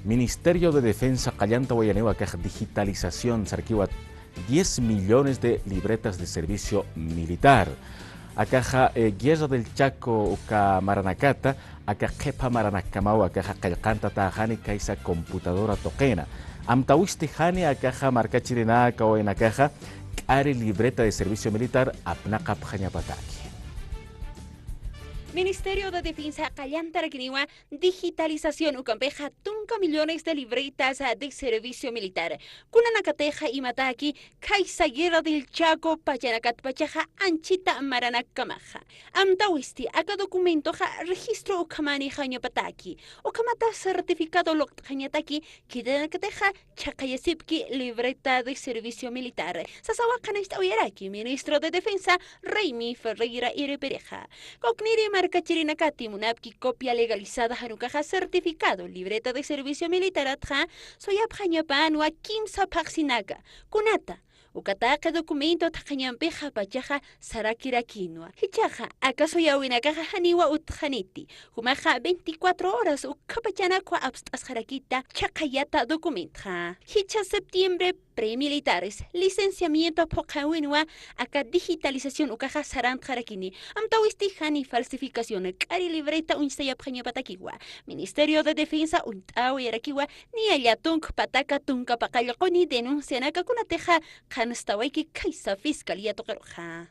Ministerio de Defensa Callanta Guayanewa digitalización sarquiwa 10 millones de libretas de servicio militar. Akaja Guerra del Chaco uka Maranacata, aka Kepa Maranacamau, akaja Calcanta Tajani Kaisa computadora toquena. Amtawiste Hani akaja marca chirina o en akaja Kari libreta de servicio militar apnaka Pjañapataki. Ministerio de Defensa Callanta Raquiniwa, digitalización ucampeja 5 millones de libretas de servicio militar. Kunanakateja y mataki, Kaisa Guerra del Chaco, Pachanacat Pachaja, Anchita Maranacamaja. Amtawisti, acá documento registro ukamani Jañapataki. Ukamata certificado lo Jañataki, Kidanakateja, Chakayasipki, libreta de servicio militar. Sasawakanista Uyaraki, Ministro de Defensa, Raimi Ferreira Irepereja. Cogniri marca chirinacati munapki copia legalizada harukaja certificado libreta de servicio militar atja soyapjañapanua kimsa paxinaga kunata ukataka documento tajañampeja pachaja sarakirakinua hichaja acaso yawinakaja haniwa utjaniti humaja 24 horas ukapachanakwa abstasjarakita chakayata documenta hicha septiembre premilitares, licenciamiento pokawinwa, acá digitalización ukaja sarant jarakini, amtawistijani falsificación, cari libreta unsayapjaña patakiwa, Ministerio de Defensa untawi yarakiwa, ni ayatunk pataka tunka pakayakoni denuncian akakunateja, kanstawaiki kaisa fiscalía tokeroja.